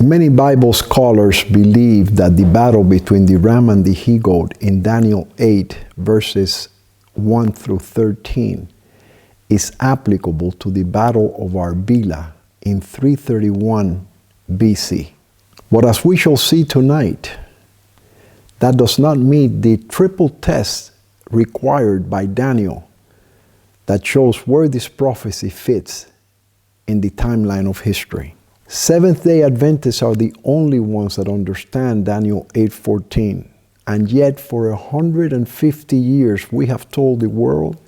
Many Bible scholars believe that the battle between the ram and the he-goat in Daniel 8 verses 1 through 13 is applicable to the battle of Arbela in 331 BC. But as we shall see tonight, that does not meet the triple test required by Daniel that shows where this prophecy fits in the timeline of history. Seventh-day Adventists are the only ones that understand Daniel 8:14, and yet for 150 years we have told the world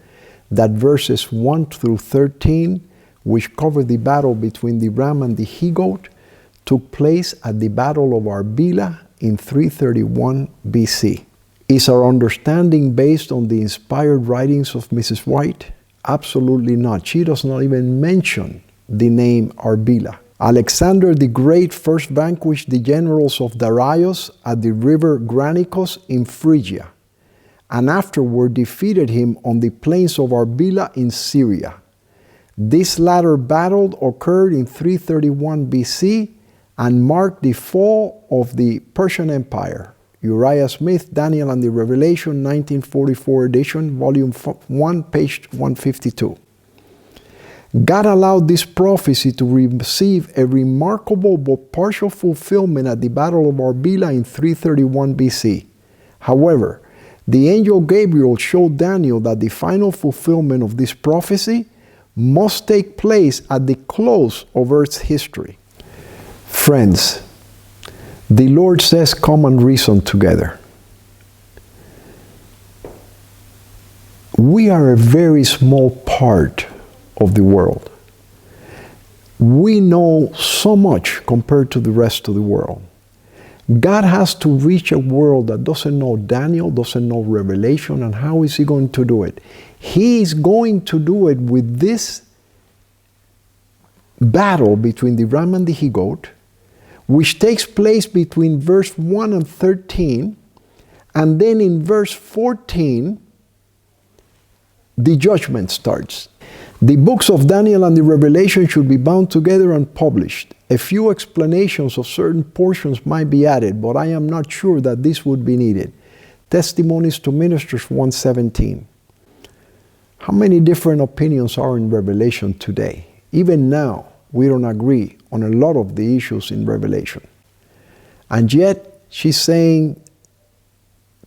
that verses 1 through 13, which cover the battle between the ram and the he-goat, took place at the Battle of Arbela in 331 BC. Is our understanding based on the inspired writings of Mrs. White? Absolutely not. She does not even mention the name Arbela. Alexander the Great first vanquished the generals of Darius at the river Granicus in Phrygia, and afterward defeated him on the plains of Arbela in Syria. This latter battle occurred in 331 BC and marked the fall of the Persian Empire. Uriah Smith, Daniel and the Revelation, 1944 edition, volume 1, page 152. God allowed this prophecy to receive a remarkable but partial fulfillment at the Battle of Arbela in 331 BC. However, the angel Gabriel showed Daniel that the final fulfillment of this prophecy must take place at the close of Earth's history. Friends, the Lord says, come and reason together. We are a very small part of the world. We know so much compared to the rest of the world. God has to reach a world that doesn't know Daniel, doesn't know Revelation, and how is He going to do it? He is going to do it with this battle between the ram and the he-goat, which takes place between verse 1 and 13, and then in verse 14, the judgment starts. The books of Daniel and the Revelation should be bound together and published. A few explanations of certain portions might be added, but I am not sure that this would be needed. Testimonies to Ministers 1:17. How many different opinions are in Revelation today? Even now, we don't agree on a lot of the issues in Revelation. And yet, she's saying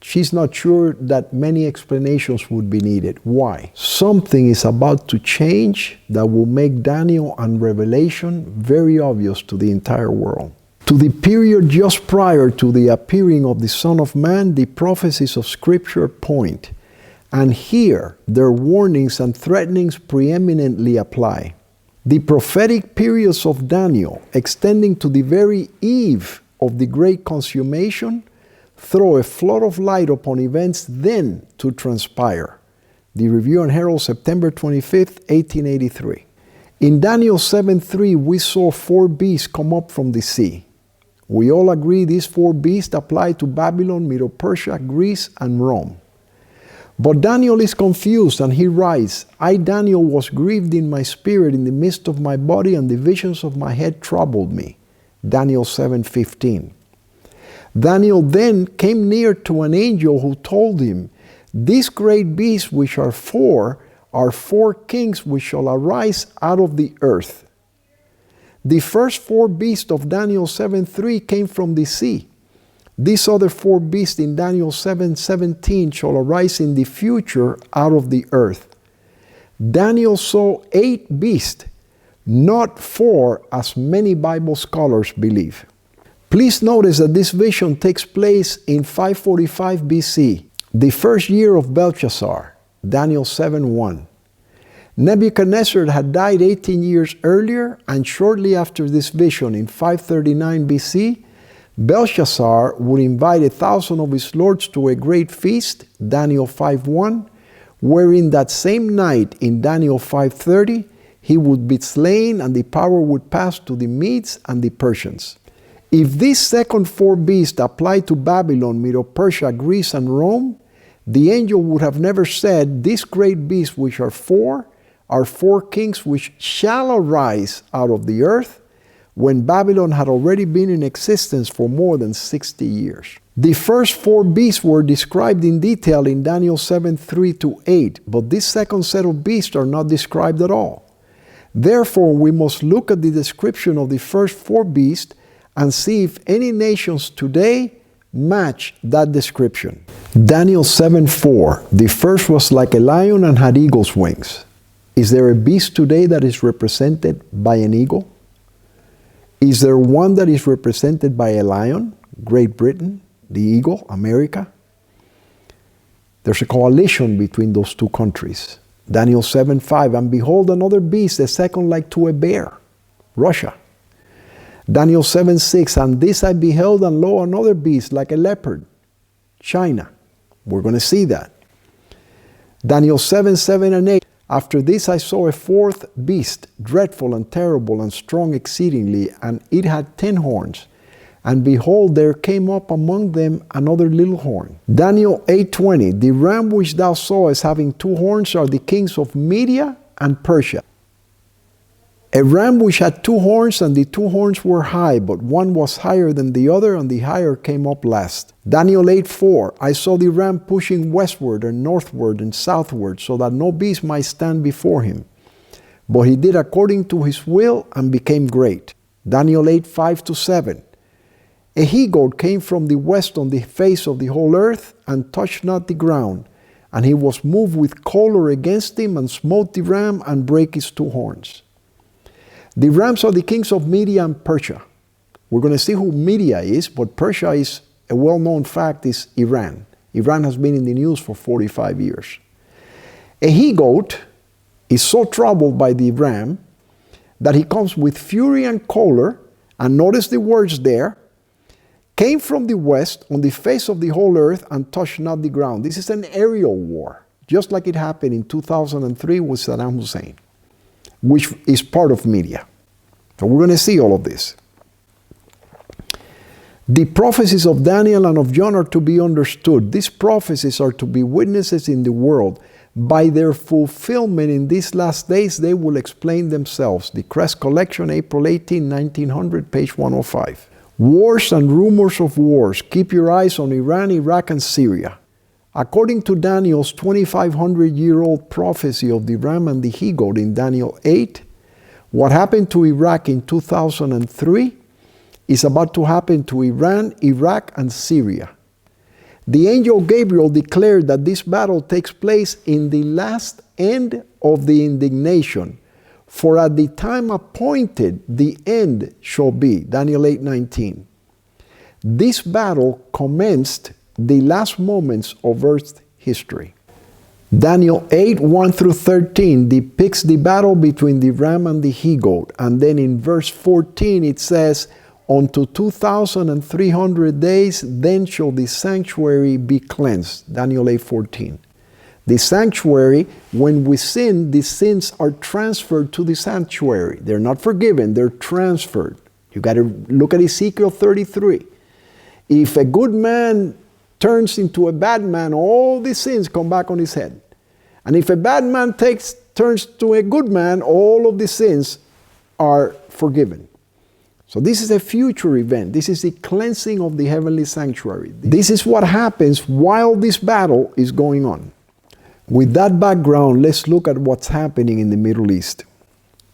she's not sure that many explanations would be needed. Why? Something is about to change that will make Daniel and Revelation very obvious to the entire world. To the period just prior to the appearing of the Son of Man, the prophecies of Scripture point. And here, their warnings and threatenings preeminently apply. The prophetic periods of Daniel, extending to the very eve of the great consummation, throw a flood of light upon events then to transpire. The Review and Herald, September 25th, 1883. In Daniel 7:3, we saw 4 beasts come up from the sea. We all agree these 4 beasts apply to Babylon, Medo-Persia, Greece, and Rome. But Daniel is confused, and he writes, I, Daniel, was grieved in my spirit in the midst of my body, and the visions of my head troubled me. Daniel 7:15. Daniel then came near to an angel who told him, these great beasts which are 4 kings which shall arise out of the earth. The first 4 beasts of Daniel 7:3 came from the sea. These other 4 beasts in Daniel 7:17 shall arise in the future out of the earth. Daniel saw 8 beasts, not 4 as many Bible scholars believe. Please notice that this vision takes place in 545 BC, the first year of Belshazzar, Daniel 7:1. Nebuchadnezzar had died 18 years earlier, and shortly after this vision in 539 BC, Belshazzar would invite 1,000 of his lords to a great feast, Daniel 5:1, wherein that same night in Daniel 5:30, he would be slain and the power would pass to the Medes and the Persians. If these second 4 beasts apply to Babylon, Medo-Persia, Greece, and Rome, the angel would have never said, these great beasts which are 4 kings which shall arise out of the earth, when Babylon had already been in existence for more than 60 years. The first 4 beasts were described in detail in Daniel 7:3-8, but this second set of beasts are not described at all. Therefore, we must look at the description of the first 4 beasts and see if any nations today match that description. Daniel 7:4, the first was like a lion and had eagle's wings. Is there a beast today that is represented by an eagle? Is there one that is represented by a lion? Great Britain, the eagle, America. There's a coalition between those two countries. Daniel 7:5, and behold another beast, a second like to a bear, Russia. Daniel 7:6, and this I beheld, and lo, another beast like a leopard, China. We're going to see that. Daniel 7:7-8, after this I saw a 4th beast, dreadful and terrible and strong exceedingly, and it had 10 horns. And behold, there came up among them another little horn. Daniel 8:20, the ram which thou sawest having 2 horns are the kings of Media and Persia. A ram which had 2 horns, and the 2 horns were high, but one was higher than the other, and the higher came up last. Daniel 8:4, I saw the ram pushing westward and northward and southward, so that no beast might stand before him. But he did according to his will and became great. Daniel 8:5-7, a he-goat came from the west on the face of the whole earth, and touched not the ground. And he was moved with choler against him, and smote the ram, and brake his 2 horns. The rams are the kings of Media and Persia. We're going to see who Media is, but Persia is a well-known fact, is Iran. Iran has been in the news for 45 years. A he-goat is so troubled by the ram that he comes with fury and choler, and notice the words there, came from the west on the face of the whole earth and touched not the ground. This is an aerial war, just like it happened in 2003 with Saddam Hussein, which is part of Media. So we're going to see all of this. The prophecies of Daniel and of John are to be understood. These prophecies are to be witnesses in the world. By their fulfillment in these last days, they will explain themselves. The Crest Collection, April 18, 1900, page 105. Wars and rumors of wars. Keep your eyes on Iran, Iraq, and Syria. According to Daniel's 2,500-year-old prophecy of the ram and the he-goat in Daniel 8, what happened to Iraq in 2003 is about to happen to Iran, Iraq, and Syria. The angel Gabriel declared that this battle takes place in the last end of the indignation, for at the time appointed the end shall be. Daniel 8:19. This battle commenced the last moments of Earth's history. Daniel 8:1-13 depicts the battle between the ram and the he-goat. And then in verse 14 it says, unto 2,300 days, then shall the sanctuary be cleansed. Daniel 8:14. The sanctuary, when we sin, the sins are transferred to the sanctuary. They're not forgiven, they're transferred. You got to look at Ezekiel 33. If a good man turns into a bad man, all the sins come back on his head. And if a bad man turns to a good man, all of the sins are forgiven. So this is a future event. This is the cleansing of the heavenly sanctuary. This is what happens while this battle is going on. With that background, let's look at what's happening in the Middle East.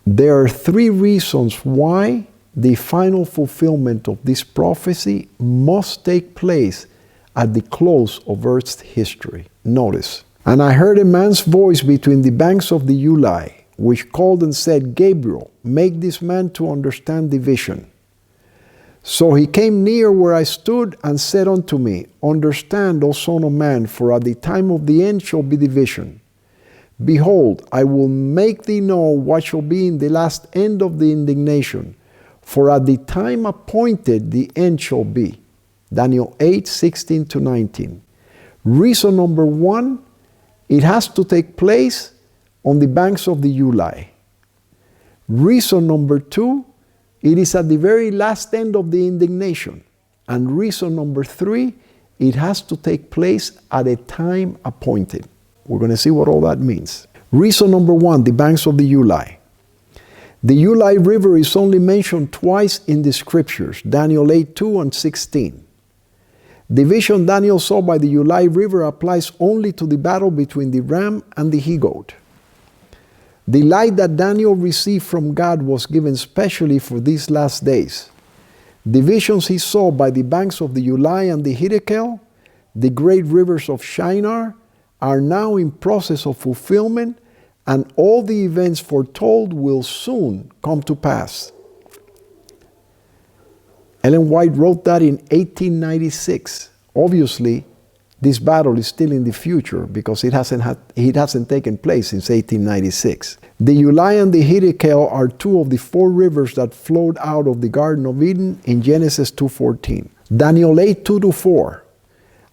There are 3 reasons why the final fulfillment of this prophecy must take place at the close of Earth's history. Notice, and I heard a man's voice between the banks of the Ulai, which called and said, Gabriel, make this man to understand the vision. So he came near where I stood and said unto me, understand, O son of man, for at the time of the end shall be the vision. Behold, I will make thee know what shall be in the last end of the indignation, for at the time appointed the end shall be. Daniel 8:16-19. Reason number 1, it has to take place on the banks of the Ulai. Reason number 2, it is at the very last end of the indignation. And reason number 3, it has to take place at a time appointed. We're going to see what all that means. Reason number 1, the banks of the Ulai. The Ulai River is only mentioned twice in the scriptures, Daniel 8:2 and 16. The vision Daniel saw by the Ulai River applies only to the battle between the ram and the he-goat. The light that Daniel received from God was given specially for these last days. The visions he saw by the banks of the Ulai and the Hiddekel, the great rivers of Shinar, are now in process of fulfillment, and all the events foretold will soon come to pass. Ellen White wrote that in 1896. Obviously, this battle is still in the future because it hasn't taken place since 1896. The Ulai and the Hiddekel are two of the four rivers that flowed out of the Garden of Eden in Genesis 2:14. Daniel 8:2-4.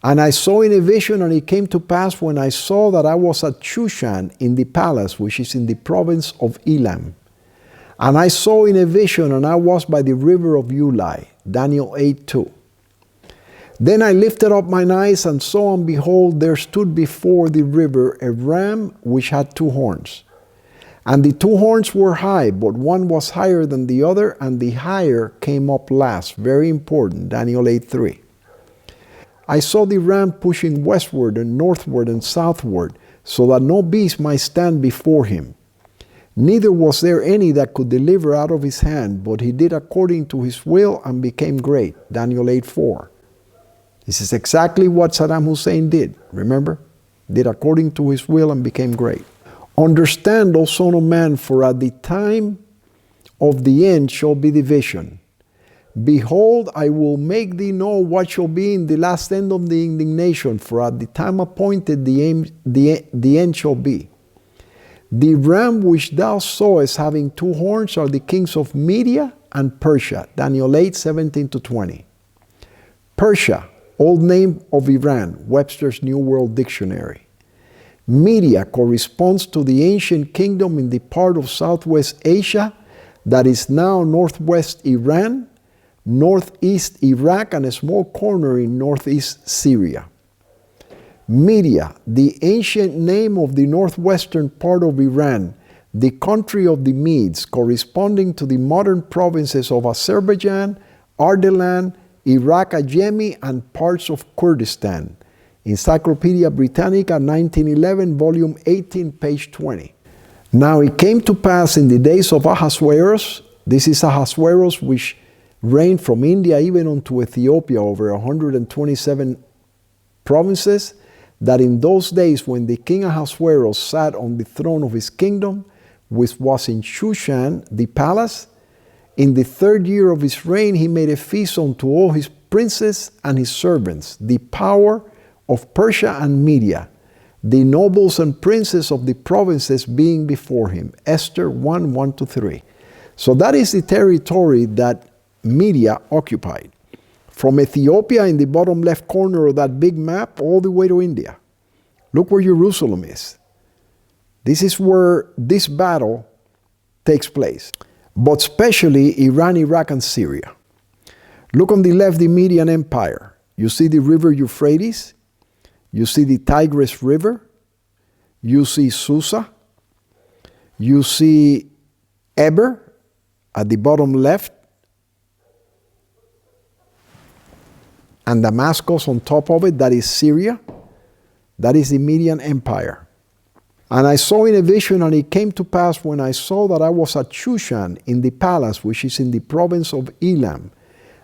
And I saw in a vision, and it came to pass when I saw that I was at Shushan in the palace, which is in the province of Elam. And I saw in a vision, and I was by the river of Ulai. Daniel 8:2. Then I lifted up mine eyes and saw, and behold, there stood before the river a ram which had two horns. And the two horns were high, but one was higher than the other, and the higher came up last. Very important, Daniel 8:3. I saw the ram pushing westward and northward and southward, so that no beast might stand before him. Neither was there any that could deliver out of his hand, but he did according to his will and became great. Daniel 8:4. This is exactly what Saddam Hussein did, remember? Did according to his will and became great. Understand, O Son of Man, for at the time of the end shall be the vision. Behold, I will make thee know what shall be in the last end of the indignation, for at the time appointed the end shall be. The ram which thou sawest having two horns are the kings of Media and Persia. Daniel 8:17-20. Persia, old name of Iran, Webster's New World Dictionary. Media corresponds to the ancient kingdom in the part of Southwest Asia that is now northwest Iran, northeast Iraq, and a small corner in northeast Syria. Media, the ancient name of the northwestern part of Iran, the country of the Medes, corresponding to the modern provinces of Azerbaijan, Ardalan, Iraq Ajami, and parts of Kurdistan. Encyclopedia Britannica, 1911, volume 18, page 20. Now it came to pass in the days of Ahasuerus, this is Ahasuerus which reigned from India even unto Ethiopia over 127 provinces, that in those days when the king Ahasuerus sat on the throne of his kingdom, which was in Shushan, the palace, in the 3rd year of his reign he made a feast unto all his princes and his servants, the power of Persia and Media, the nobles and princes of the provinces being before him. Esther 1:1-3. So that is the territory that Media occupied. From Ethiopia in the bottom left corner of that big map all the way to India. Look where Jerusalem is. This is where this battle takes place. But especially Iran, Iraq, and Syria. Look on the left, the Median Empire. You see the river Euphrates. You see the Tigris River. You see Susa. You see Eber at the bottom left. And Damascus on top of it, that is Syria. That is the Median Empire. And I saw in a vision, and it came to pass when I saw that I was at Shushan in the palace, which is in the province of Elam.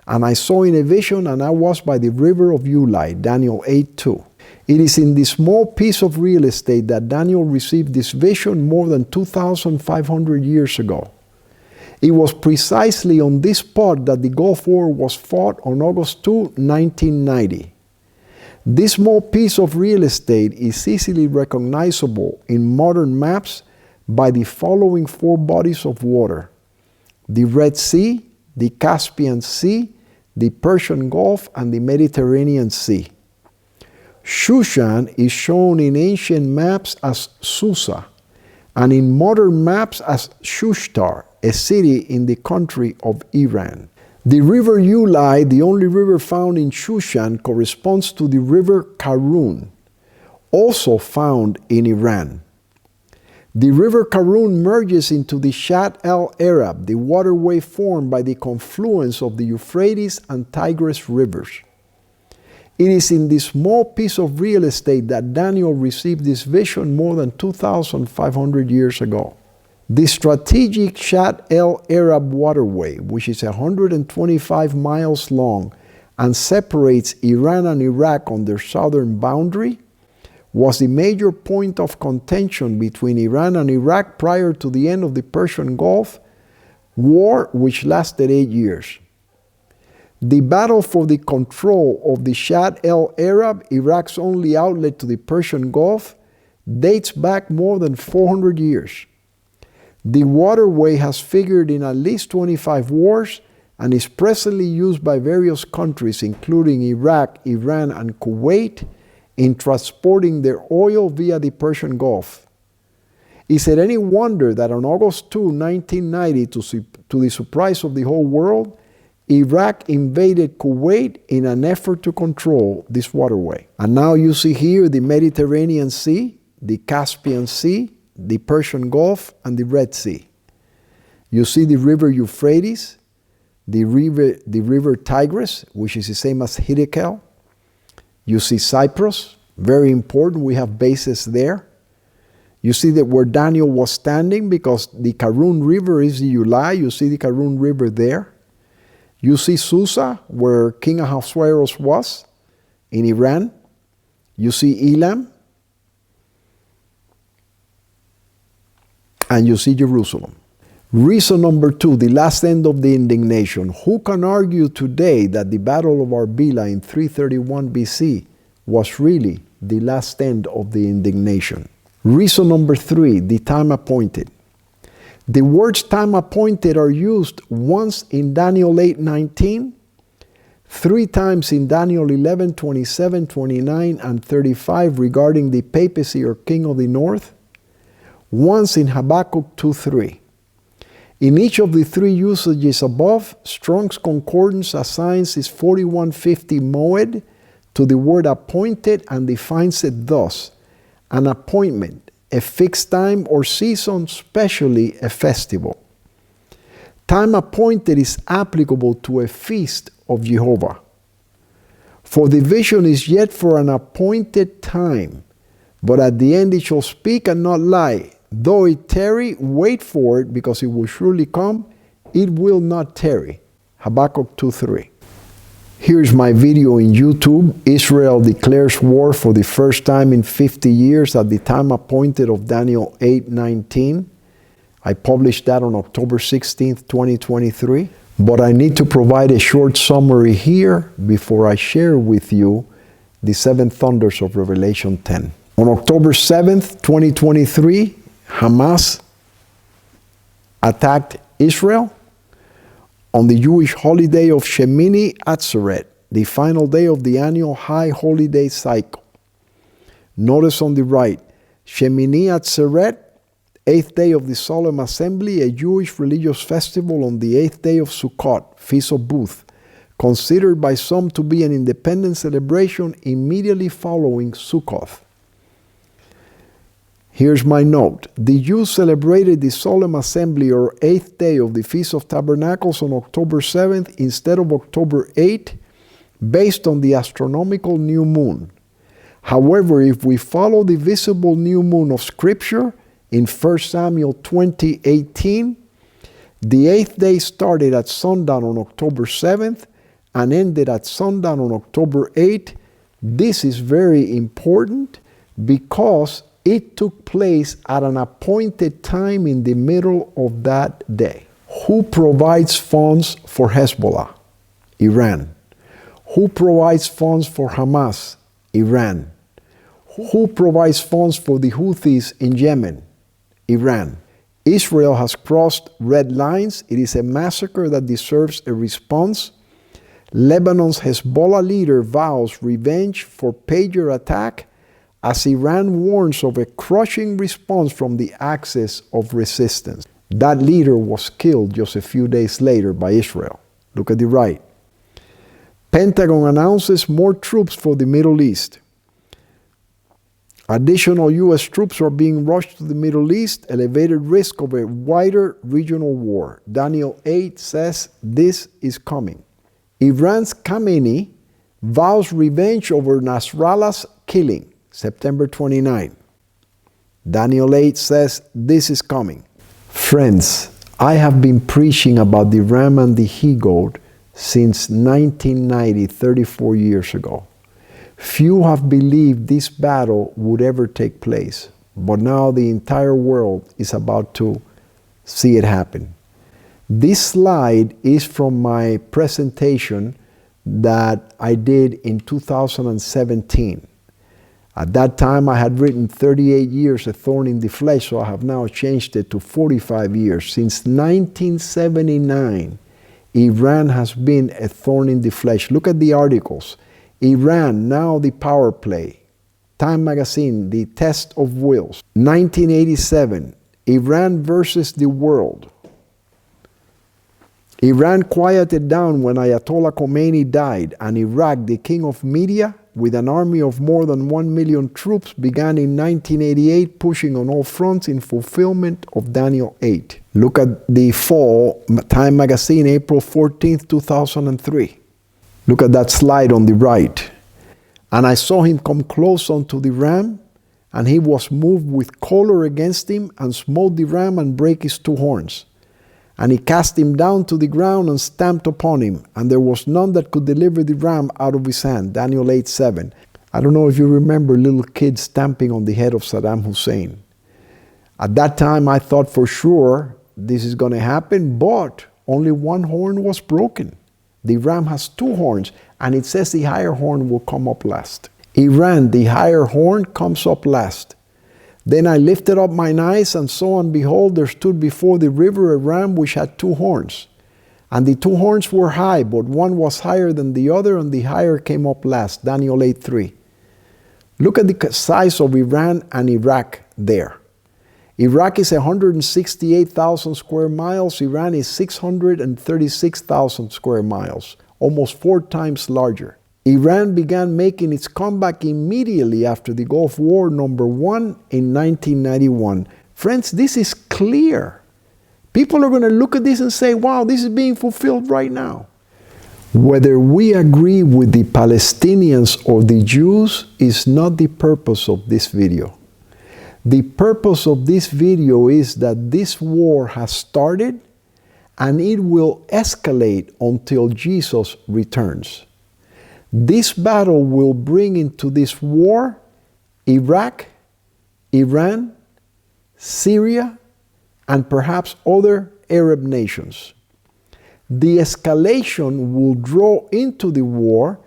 And I saw in a vision, and I was by the river of Ulai, Daniel 8:2. It is in this small piece of real estate that Daniel received this vision more than 2,500 years ago. It was precisely on this spot that the Gulf War was fought on August 2, 1990. This small piece of real estate is easily recognizable in modern maps by the following 4 bodies of water: the Red Sea, the Caspian Sea, the Persian Gulf, and the Mediterranean Sea. Shushan is shown in ancient maps as Susa, and in modern maps as Shushtar, a city in the country of Iran. The river Ulai, the only river found in Shushan, corresponds to the river Karun, also found in Iran. The river Karun merges into the Shat el Arab, the waterway formed by the confluence of the Euphrates and Tigris rivers. It is in this small piece of real estate that Daniel received this vision more than 2,500 years ago. The strategic Shat el Arab waterway, which is 125 miles long and separates Iran and Iraq on their southern boundary, was the major point of contention between Iran and Iraq prior to the end of the Persian Gulf War, which lasted 8 years. The battle for the control of the Shat el Arab, Iraq's only outlet to the Persian Gulf, dates back more than 400 years. The waterway has figured in at least 25 wars and is presently used by various countries, including Iraq, Iran, and Kuwait, in transporting their oil via the Persian Gulf. Is it any wonder that on August 2, 1990, to the surprise of the whole world, Iraq invaded Kuwait in an effort to control this waterway? And now you see here the Mediterranean Sea, the Caspian Sea, the Persian Gulf, and the Red Sea. You see the river Euphrates, the river Tigris, which is the same as Hiddekel. You see Cyprus, very important, we have bases there. You see that where Daniel was standing, because the Karun River is the Ulai, you see the Karun River there. You see Susa, where King Ahasuerus was, in Iran. You see Elam. And you see Jerusalem. Reason number 2, the last end of the indignation. Who can argue today that the Battle of Arbela in 331 BC was really the last end of the indignation? Reason number 3, the time appointed. The words time appointed are used once in Daniel 8:19, 3 times in Daniel 11, 27, 29, and 35 regarding the papacy or king of the north, once in Habakkuk 2:3. In each of the 3 usages above, Strong's Concordance assigns its 4150 moed to the word appointed and defines it thus: an appointment, a fixed time or season, especially a festival. Time appointed is applicable to a feast of Jehovah. For the vision is yet for an appointed time, but at the end it shall speak and not lie. Though it tarry, wait for it, because it will surely come. It will not tarry. Habakkuk 2:3. Here's my video in YouTube. Israel declares war for the first time in 50 years at the time appointed of Daniel 8:19. I published that on October 16th, 2023. But I need to provide a short summary here before I share with you the 7 thunders of Revelation 10. On October 7th, 2023, Hamas attacked Israel on the Jewish holiday of Shemini Atzeret, the final day of the annual high holiday cycle. Notice on the right, Shemini Atzeret, 8th day of the Solemn Assembly, a Jewish religious festival on the 8th day of Sukkot, Feast of Booth, considered by some to be an independent celebration immediately following Sukkot. Here's my note. The Jews celebrated the Solemn Assembly or 8th day of the Feast of Tabernacles on October 7th instead of October 8th, based on the astronomical new moon. However, if we follow the visible new moon of Scripture in 1 Samuel 20:18, the 8th day started at sundown on October 7th and ended at sundown on October 8th. This is very important because it took place at an appointed time in the middle of that day. Who provides funds for Hezbollah? Iran. Who provides funds for Hamas? Iran. Who provides funds for the Houthis in Yemen? Iran. Israel has crossed red lines. It is a massacre that deserves a response. Lebanon's Hezbollah leader vows revenge for pager attack as Iran warns of a crushing response from the axis of resistance. That leader was killed just a few days later by Israel. Look at the right. Pentagon announces more troops for the Middle East. Additional U.S. troops are being rushed to the Middle East, elevated risk of a wider regional war. Daniel 8 says this is coming. Iran's Khamenei vows revenge over Nasrallah's killing, September 29. Daniel 8 says this is coming. Friends, I have been preaching about the ram and the he-goat since 1990, 34 years ago. Few have believed this battle would ever take place, but now the entire world is about to see it happen. This slide is from my presentation that I did in 2017. At that time, I had written 38 years, a thorn in the flesh, so I have now changed it to 45 years. Since 1979, Iran has been a thorn in the flesh. Look at the articles. Iran, now the power play. Time magazine, the test of wills. 1987, Iran versus the world. Iran quieted down when Ayatollah Khomeini died, and Iraq, the king of media, with an army of more than 1 million troops, began in 1988 pushing on all fronts in fulfillment of Daniel 8. Look at the fall, Time magazine, April 14th, 2003. Look at that slide on the right. And I saw him come close unto the ram, and he was moved with choler against him, and smote the ram and brake his two horns. And he cast him down to the ground and stamped upon him, and there was none that could deliver the ram out of his hand. Daniel 8:7. I don't know if you remember little kids stamping on the head of Saddam Hussein. At that time, I thought for sure this is going to happen, but only one horn was broken. The ram has two horns, and it says the higher horn will come up last. Iran, the higher horn, comes up last. Then I lifted up mine eyes and saw, and behold, there stood before the river a ram which had two horns. And the two horns were high, but one was higher than the other, and the higher came up last. Daniel 8:3. Look at the size of Iran and Iraq there. Iraq is 168,000 square miles. Iran is 636,000 square miles, almost 4 times larger. Iran began making its comeback immediately after the Gulf War #1 in 1991. Friends, this is clear. People are going to look at this and say, wow, this is being fulfilled right now. Whether we agree with the Palestinians or the Jews is not the purpose of this video. The purpose of this video is that this war has started and it will escalate until Jesus returns. This battle will bring into this war Iraq, Iran, Syria, and perhaps other Arab nations. The escalation will draw into the war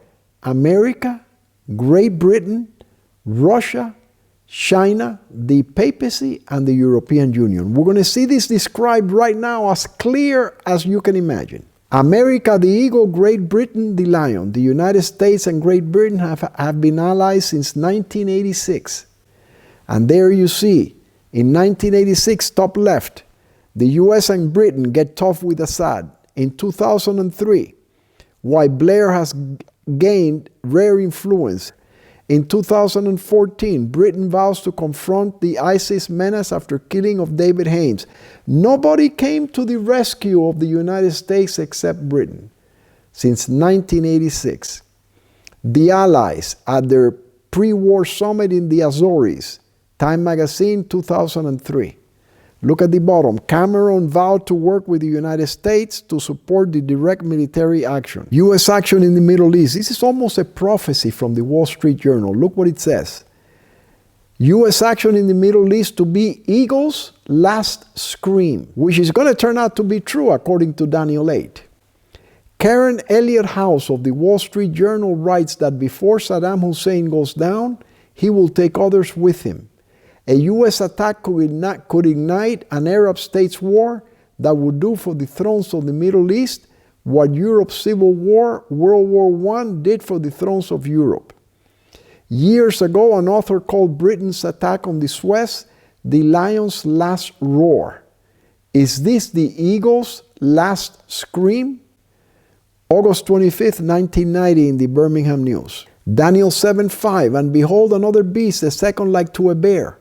America, Great Britain, Russia, China, the papacy, and the European Union. We're going to see this described right now as clear as you can imagine. America, the eagle, Great Britain, the lion. The United States and Great Britain have been allies since 1986. And there you see, in 1986, top left, the US and Britain get tough with Assad. In 2003, why Blair has gained rare influence. In 2014, Britain vows to confront the ISIS menace after killing of David Haines. Nobody came to the rescue of the United States except Britain. Since 1986, the Allies at their pre-war summit in the Azores, Time magazine, 2003. Look at the bottom. Cameron vowed to work with the United States to support the direct military action. U.S. action in the Middle East. This is almost a prophecy from the Wall Street Journal. Look what it says. U.S. action in the Middle East to be Eagle's last scream, which is going to turn out to be true according to Daniel 8. Karen Elliott House of the Wall Street Journal writes that before Saddam Hussein goes down, he will take others with him. A U.S. attack could ignite an Arab states war that would do for the thrones of the Middle East what Europe's civil war, World War I, did for the thrones of Europe. Years ago, an author called Britain's attack on the Suez the lion's last roar. Is this the eagle's last scream? August 25th, 1990 in the Birmingham News. Daniel 7:5, and behold another beast, the second like to a bear.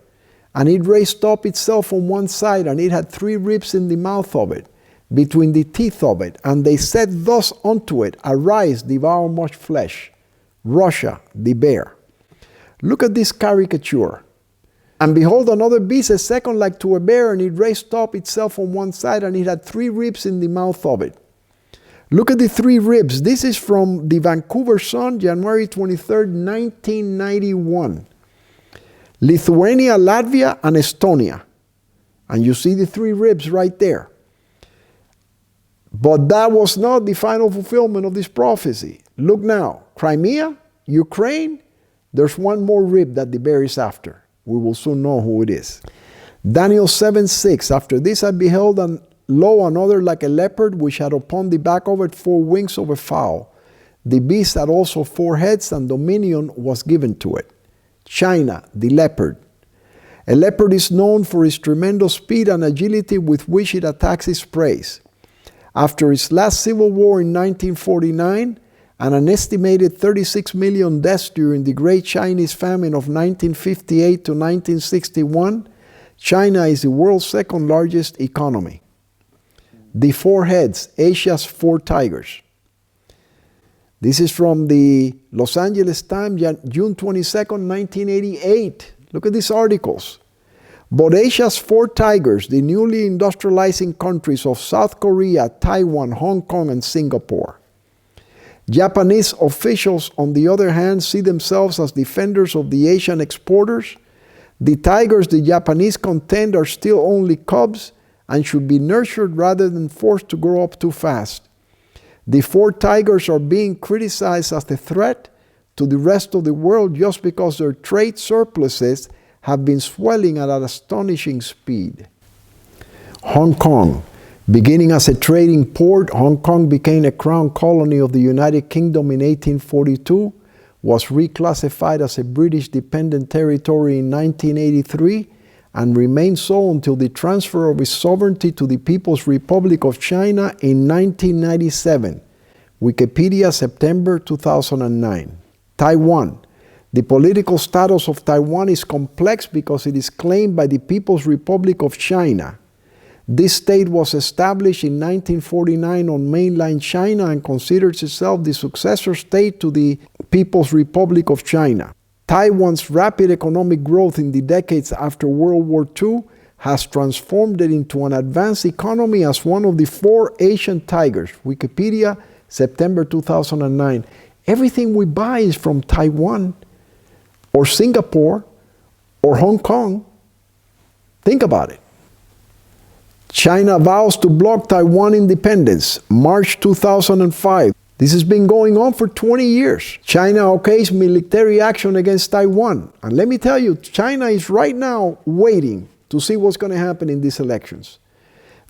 And it raised up itself on one side, and it had 3 ribs in the mouth of it, between the teeth of it. And they said thus unto it, Arise, devour much flesh. Russia, the bear. Look at this caricature. And behold another beast, a second like to a bear, and it raised up itself on one side, and it had 3 ribs in the mouth of it. Look at the 3 ribs. This is from the Vancouver Sun, January 23rd, 1991. Lithuania, Latvia, and Estonia. And you see the 3 ribs right there. But that was not the final fulfillment of this prophecy. Look now. Crimea, Ukraine, there's 1 more rib that the bear is after. We will soon know who it is. Daniel 7:6. After this I beheld, and lo, another like a leopard, which had upon the back of it 4 wings of a fowl. The beast had also 4 heads, and dominion was given to it. China, the leopard. A leopard is known for its tremendous speed and agility with which it attacks its prey. After its last civil war in 1949, and an estimated 36 million deaths during the Great Chinese Famine of 1958 to 1961, China is the world's 2nd largest economy. The 4 heads, Asia's 4 tigers. This is from the Los Angeles Times, June 22nd, 1988. Look at these articles. But Asia's 4 tigers, the newly industrializing countries of South Korea, Taiwan, Hong Kong, and Singapore. Japanese officials, on the other hand, see themselves as defenders of the Asian exporters. The tigers the Japanese contend are still only cubs and should be nurtured rather than forced to grow up too fast. The 4 tigers are being criticized as a threat to the rest of the world just because their trade surpluses have been swelling at an astonishing speed. Hong Kong. Beginning as a trading port, Hong Kong became a crown colony of the United Kingdom in 1842, was reclassified as a British dependent territory in 1983, and remained so until the transfer of its sovereignty to the People's Republic of China in 1997. Wikipedia, September 2009. Taiwan. The political status of Taiwan is complex because it is claimed by the People's Republic of China. This state was established in 1949 on mainland China and considers itself the successor state to the People's Republic of China. Taiwan's rapid economic growth in the decades after World War II has transformed it into an advanced economy as one of the 4 Asian tigers. Wikipedia, September 2009. Everything we buy is from Taiwan or Singapore or Hong Kong. Think about it. China vows to block Taiwan independence, March 2005. This has been going on for 20 years. China okays military action against Taiwan. And let me tell you, China is right now waiting to see what's going to happen in these elections.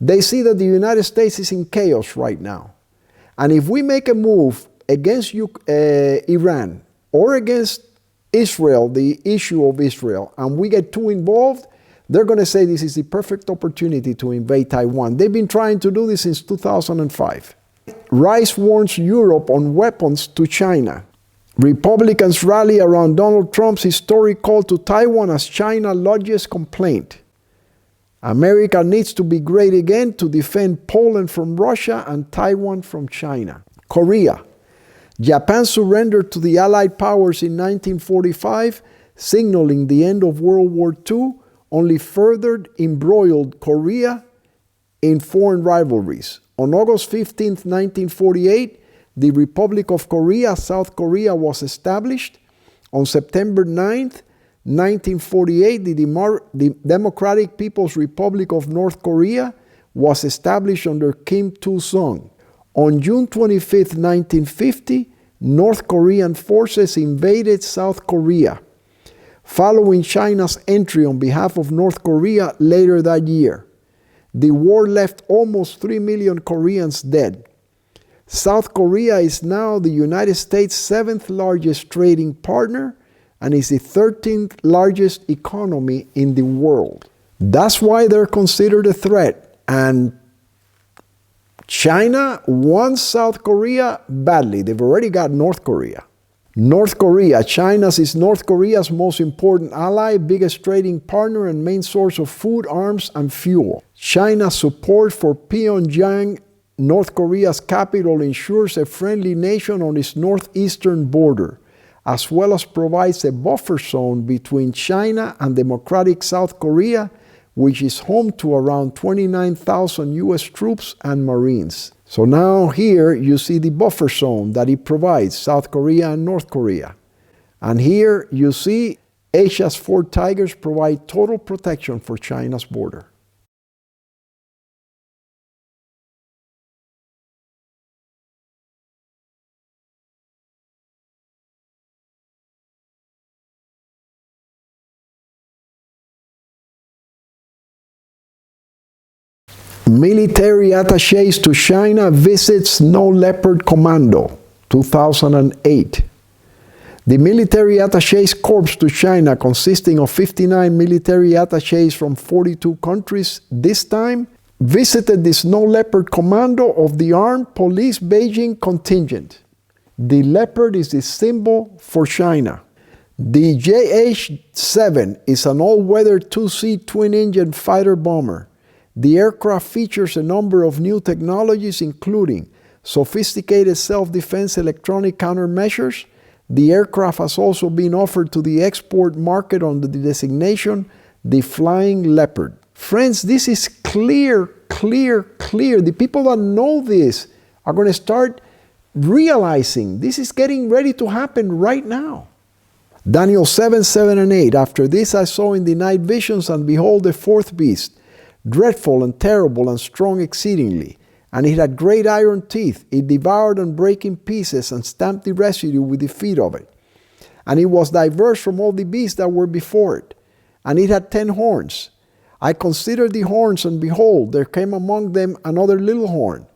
They see that the United States is in chaos right now. And if we make a move against Iran or against Israel, the issue of Israel, and we get too involved, they're going to say this is the perfect opportunity to invade Taiwan. They've been trying to do this since 2005. Rice warns Europe on weapons to China. Republicans rally around Donald Trump's historic call to Taiwan as China lodges complaint. America needs to be great again to defend Poland from Russia and Taiwan from China. Korea. Japan surrendered to the Allied powers in 1945, signaling the end of World War II, only further embroiled Korea in foreign rivalries. On August 15, 1948, the Republic of Korea, South Korea, was established. On September 9, 1948, the Democratic People's Republic of North Korea was established under Kim Il-sung. On June 25, 1950, North Korean forces invaded South Korea, following China's entry on behalf of North Korea later that year. The war left almost 3 million Koreans dead. South Korea is now the United States' 7th largest trading partner and is the 13th largest economy in the world. That's why they're considered a threat. And China wants South Korea badly. They've already got North Korea. North Korea. China is North Korea's most important ally, biggest trading partner, and main source of food, arms, and fuel. China's support for Pyongyang, North Korea's capital, ensures a friendly nation on its northeastern border, as well as provides a buffer zone between China and democratic South Korea, which is home to around 29,000 U.S. troops and Marines. So now here you see the buffer zone that it provides, South Korea and North Korea. And here you see Asia's four tigers provide total protection for China's border. Military attaches to China visit Snow Leopard Commando, 2008. The military attaches corps to China, consisting of 59 military attaches from 42 countries, this time visited the Snow Leopard Commando of the Armed Police Beijing contingent. The leopard is the symbol for China. The JH-7 is an all-weather two-seat twin-engine fighter bomber. The aircraft features a number of new technologies, including sophisticated self-defense electronic countermeasures. The aircraft has also been offered to the export market under the designation, the Flying Leopard. Friends, this is clear. The people that know this are going to start realizing this is getting ready to happen right now. Daniel 7, 7 and 8. After this I saw in the night visions, and behold, the fourth beast, dreadful and terrible and strong exceedingly. And it had great iron teeth. It devoured and brake in pieces, and stamped the residue with the feet of it. And it was diverse from all the beasts that were before it. And it had 10 horns. I considered the horns, and behold, there came among them another little horn,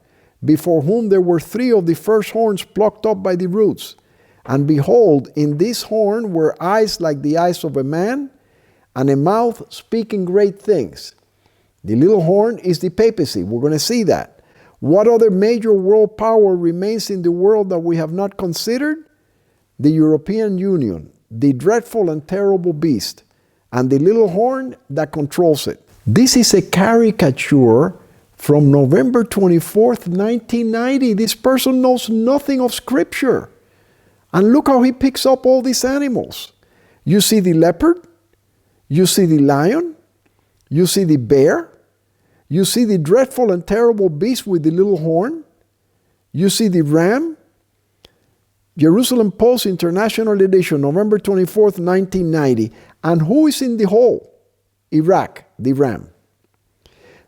before whom there were 3 of the first horns plucked up by the roots. And behold, in this horn were eyes like the eyes of a man, and a mouth speaking great things. The little horn is the papacy. We're going to see that. What other major world power remains in the world that we have not considered? The European Union, the dreadful and terrible beast, and the little horn that controls it. This is a caricature from November 24th, 1990. This person knows nothing of Scripture. And look how he picks up all these animals. You see the leopard, you see the lion, you see the bear, you see the dreadful and terrible beast with the little horn, you see the ram. Jerusalem Post International Edition, November 24th, 1990. And who is in the hole? Iraq, the ram.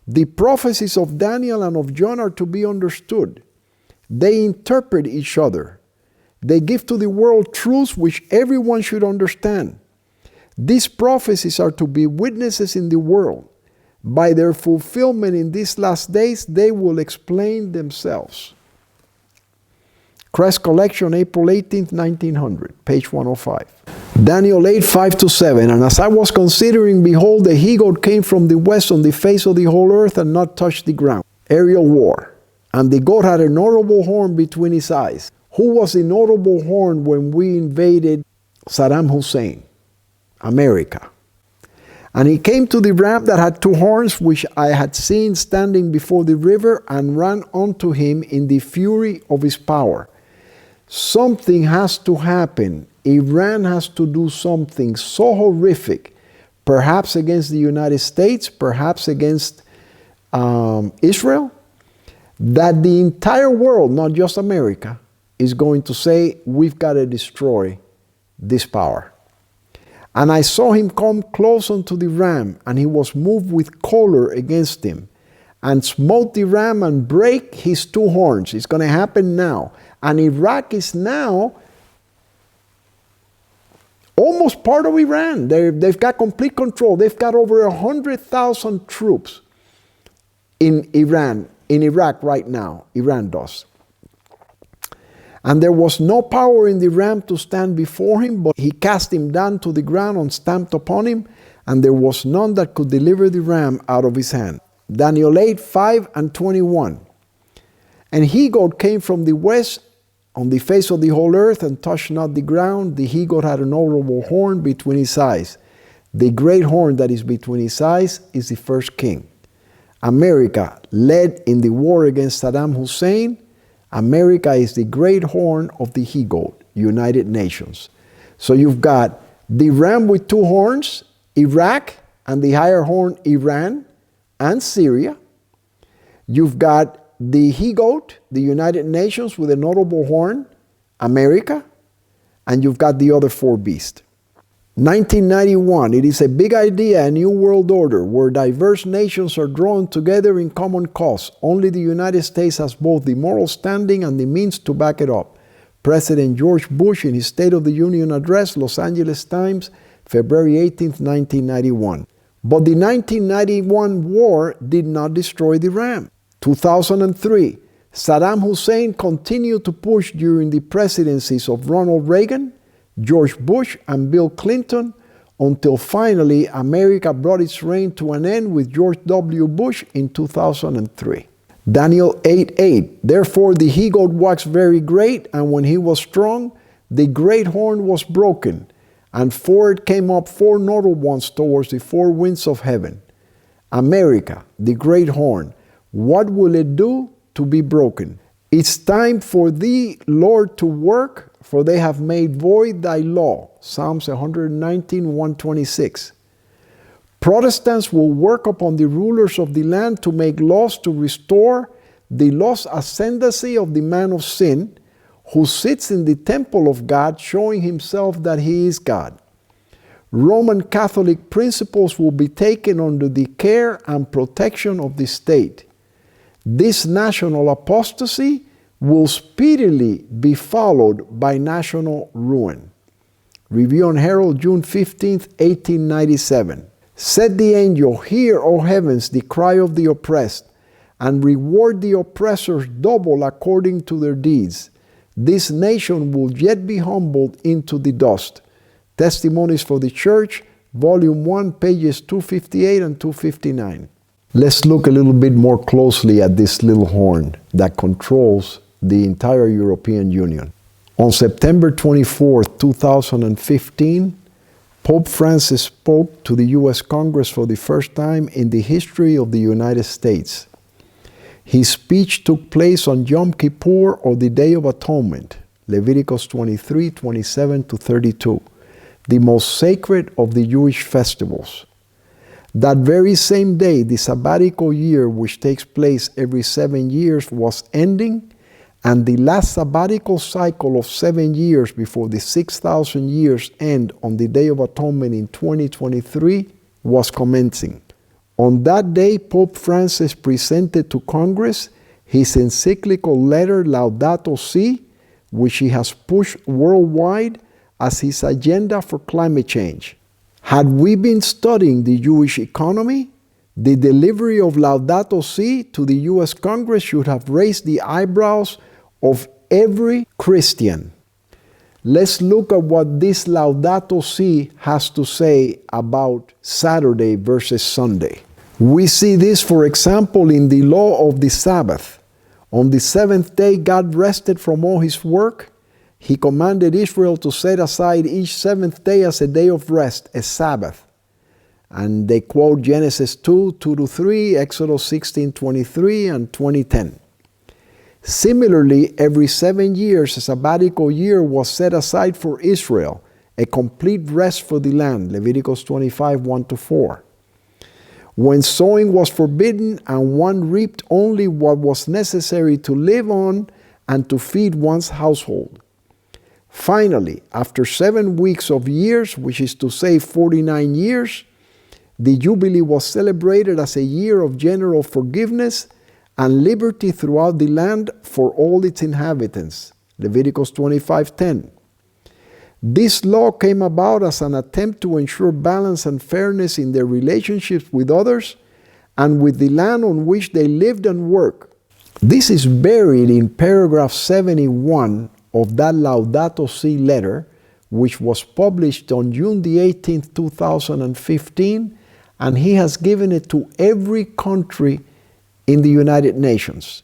The prophecies of Daniel and of John are to be understood. They interpret each other. They give to the world truths which everyone should understand. These prophecies are to be witnesses in the world. By their fulfillment in these last days, they will explain themselves. Crest Collection, April 18th, 1900, page 105. Daniel 8, 5-7. And as I was considering, behold, the he-goat came from the west on the face of the whole earth, and not touched the ground. Aerial war. And the goat had a notable horn between his eyes. Who was the notable horn when we invaded Saddam Hussein? America. And he came to the ram that had 2 horns, which I had seen standing before the river, and ran unto him in the fury of his power. Something has to happen. Iran has to do something so horrific, perhaps against the United States, perhaps against Israel, that the entire world, not just America, is going to say, we've got to destroy this power. And I saw him come close unto the ram, and he was moved with choler against him, and smote the ram and brake his 2 horns. It's going to happen now. And Iraq is now almost part of Iran. They've got complete control. They've got over 100,000 troops in Iraq right now. Iran does. And there was no power in the ram to stand before him, but he cast him down to the ground and stamped upon him, and there was none that could deliver the ram out of his hand. Daniel 8, 5 and 21. And he-goat came from the west, on the face of the whole earth and touched not the ground. The he-goat had an honorable horn between his eyes. The great horn that is between his eyes is the first king. America led in the war against Saddam Hussein. America is the great horn of the he-goat, United Nations. So you've got the ram with two horns, Iraq, and the higher horn, Iran and Syria. You've got the he-goat, the United Nations with a notable horn, America, and you've got the other four beasts. 1991, it is a big idea, a new world order where diverse nations are drawn together in common cause. Only the United States has both the moral standing and the means to back it up. President George Bush in his State of the Union address, Los Angeles Times, February 18, 1991. But the 1991 war did not destroy the ram. 2003, Saddam Hussein continued to push during the presidencies of Ronald Reagan, George Bush, and Bill Clinton until finally America brought its reign to an end with George W. Bush in 2003. Daniel 8:8, therefore the he-goat waxed very great, and when he was strong, the great horn was broken, and forward came up four notable ones towards the four winds of heaven. America, the great horn, what will it do to be broken? It's time for thee, Lord, to work, for they have made void thy law. Psalms 119, 126. Protestants will work upon the rulers of the land to make laws to restore the lost ascendancy of the man of sin who sits in the temple of God, showing himself that he is God. Roman Catholic principles will be taken under the care and protection of the state. This national apostasy will speedily be followed by national ruin. Review and Herald, June 15, 1897. Said the angel, hear, O heavens, the cry of the oppressed, and reward the oppressors double according to their deeds. This nation will yet be humbled into the dust. Testimonies for the Church, Volume 1, pages 258 and 259. Let's look a little bit more closely at this little horn that controls the entire European Union. On September 24, 2015, Pope Francis spoke to the U.S. Congress for the first time in the history of the United States. His speech took place on Yom Kippur, or the Day of Atonement, Leviticus 23, 27 to 32, the most sacred of the Jewish festivals. That very same day, the sabbatical year, which takes place every 7 years, was ending, and the last sabbatical cycle of 7 years before the 6,000 years end on the Day of Atonement in 2023 was commencing. On that day, Pope Francis presented to Congress his encyclical letter Laudato Si, which he has pushed worldwide as his agenda for climate change. Had we been studying the Jewish economy, the delivery of Laudato Si to the U.S. Congress should have raised the eyebrows of every Christian. Let's look at what this Laudato Si has to say about Saturday versus Sunday. We see this, for example, in the law of the Sabbath. On the seventh day, God rested from all his work. He commanded Israel to set aside each seventh day as a day of rest, a Sabbath. And they quote Genesis 2, 2-3, Exodus 16, 23, and 20:10. Similarly, every 7 years, a sabbatical year was set aside for Israel, a complete rest for the land, Leviticus 25, 1-4. When sowing was forbidden and one reaped only what was necessary to live on and to feed one's household. Finally, after 7 weeks of years, which is to say 49 years, the Jubilee was celebrated as a year of general forgiveness and liberty throughout the land for all its inhabitants. Leviticus 25:10. This law came about as an attempt to ensure balance and fairness in their relationships with others and with the land on which they lived and worked. This is buried in paragraph 71 of that Laudato Si letter, which was published on June the 18th, 2015, and he has given it to every country in the United Nations.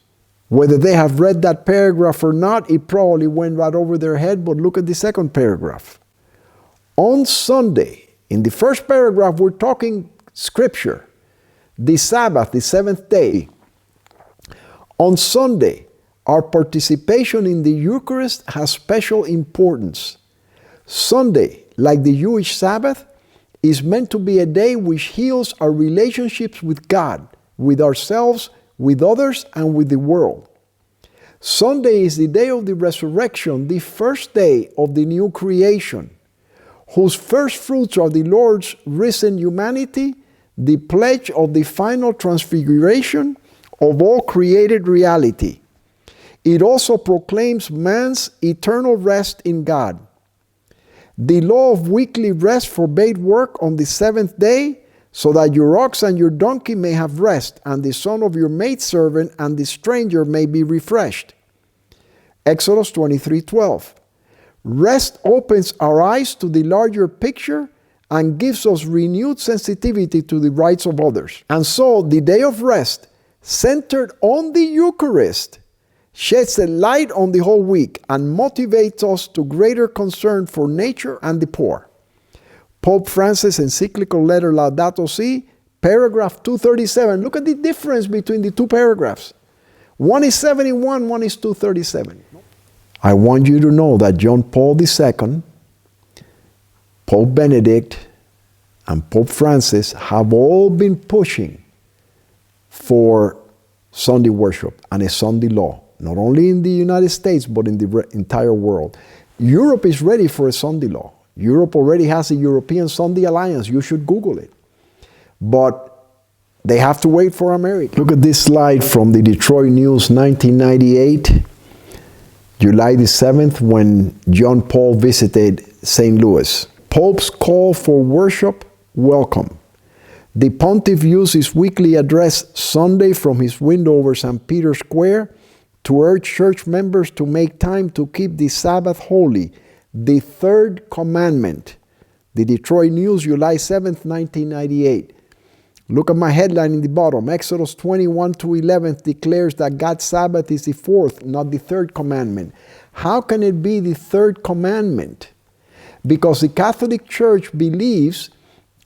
Whether they have read that paragraph or not, it probably went right over their head, but look at the second paragraph. On Sunday, in the first paragraph, we're talking scripture. The Sabbath, the seventh day. On Sunday, our participation in the Eucharist has special importance. Sunday, like the Jewish Sabbath, is meant to be a day which heals our relationships with God, with ourselves, with others, and with the world. Sunday is the day of the resurrection, the first day of the new creation, whose first fruits are the Lord's risen humanity, the pledge of the final transfiguration of all created reality. It also proclaims man's eternal rest in God. The law of weekly rest forbade work on the seventh day, so that your ox and your donkey may have rest, and the son of your maidservant and the stranger may be refreshed. Exodus 23:12. Rest opens our eyes to the larger picture and gives us renewed sensitivity to the rights of others. And so the day of rest, centered on the Eucharist, sheds a light on the whole week and motivates us to greater concern for nature and the poor. Pope Francis' encyclical letter Laudato Si, paragraph 237. Look at the difference between the two paragraphs. One is 71, one is 237. I want you to know that John Paul II, Pope Benedict, and Pope Francis have all been pushing for Sunday worship and a Sunday law, not only in the United States, but in the entire world. Europe is ready for a Sunday law. Europe already has a European Sunday Alliance. You should Google it. But they have to wait for America. Look at this slide from the Detroit News, 1998, July the 7th, when John Paul visited St. Louis. Pope's call for worship, welcome. The pontiff used his weekly address Sunday from his window over St. Peter's Square to urge church members to make time to keep the Sabbath holy, the third commandment. The Detroit News, July 7th, 1998. Look at my headline in the bottom. Exodus 21:11 declares that God's Sabbath is the fourth, not the third commandment. How can it be the third commandment? Because the Catholic Church believes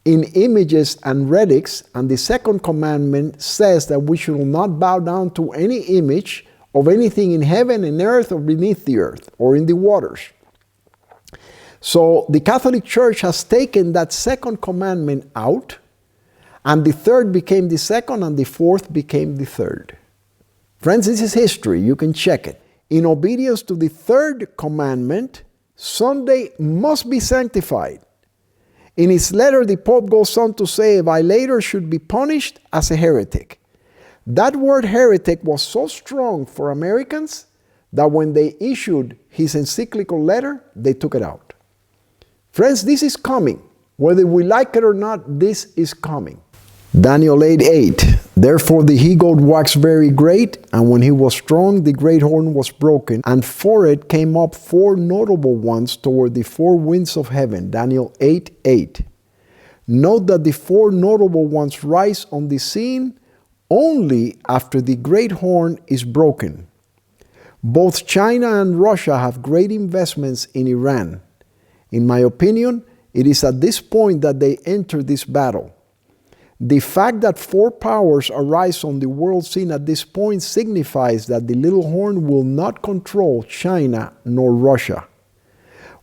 in images and relics, and the second commandment says that we should not bow down to any image of anything in heaven and earth or beneath the earth or in the waters. So the Catholic Church has taken that second commandment out, and the third became the second, and the fourth became the third. Friends, this is history. You can check it. In obedience to the third commandment, Sunday must be sanctified. In his letter, the Pope goes on to say a violator should be punished as a heretic. That word heretic was so strong for Americans that when they issued his encyclical letter, they took it out. Friends, this is coming. Whether we like it or not, this is coming. Daniel 8:8. Therefore the he-goat waxed very great, and when he was strong, the great horn was broken, and for it came up four notable ones toward the four winds of heaven. Daniel 8:8. Note that the four notable ones rise on the scene only after the great horn is broken. Both China and Russia have great investments in Iran. In my opinion, it is at this point that they enter this battle. The fact that four powers arise on the world scene at this point signifies that the little horn will not control China nor Russia.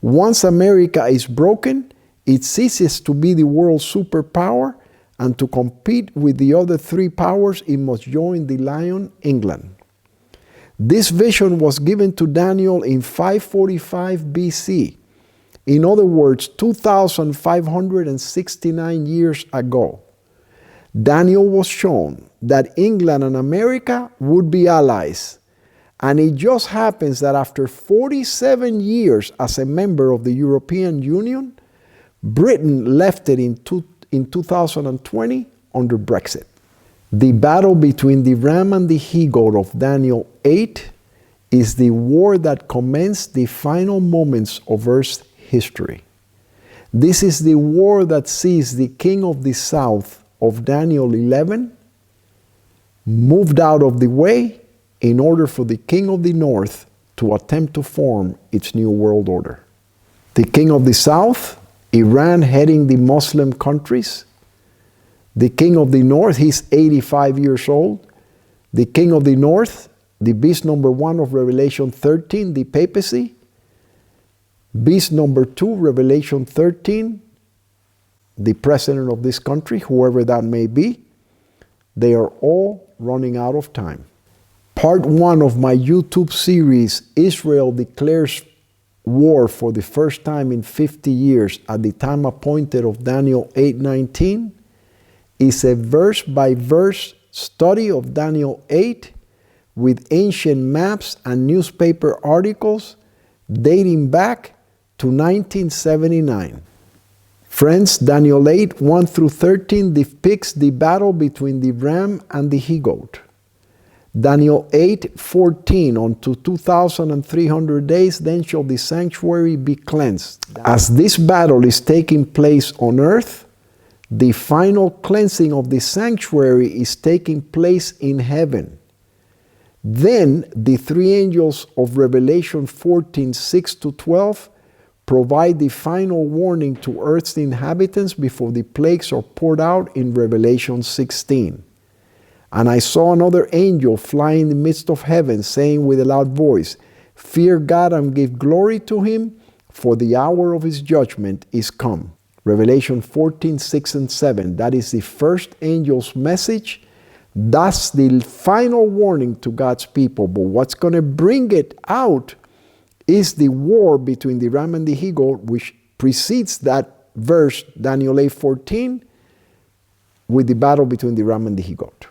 Once America is broken, it ceases to be the world's superpower, and to compete with the other three powers, it must join the lion, England. This vision was given to Daniel in 545 BC. In other words, 2,569 years ago. Daniel was shown that England and America would be allies. And it just happens that after 47 years as a member of the European Union, Britain left it in 2020 under Brexit. The battle between the ram and the he-goat of Daniel 8 is the war that commenced the final moments of Earth's history. This is the war that sees the king of the south of Daniel 11 moved out of the way in order for the king of the north to attempt to form its new world order. The king of the south, Iran, heading the Muslim countries. The king of the north, he's 85 years old. The king of the north, the beast number 1 of Revelation 13, the papacy. Beast number 2, Revelation 13, the president of this country, whoever that may be. They are all running out of time. Part 1 of my YouTube series, Israel Declares War for the First Time in 50 Years at the Time Appointed of Daniel 8:19, is a verse-by-verse study of Daniel 8 with ancient maps and newspaper articles dating back to 1979. Friends, Daniel 8, 1 through 13 depicts the battle between the ram and the he-goat. Daniel 8, 14, unto 2,300 days, then shall the sanctuary be cleansed. As this battle is taking place on earth, the final cleansing of the sanctuary is taking place in heaven. Then the 3 angels of Revelation 14, 6 to 12 provide the final warning to earth's inhabitants before the plagues are poured out in Revelation 16. And I saw another angel fly in the midst of heaven, saying with a loud voice, Fear God and give glory to him, for the hour of his judgment is come. Revelation 14, 6 and 7. That is the first angel's message. That's the final warning to God's people. But what's going to bring it out is the war between the ram and the he-goat, which precedes that verse, Daniel 8:14, with the battle between the ram and the he-goat.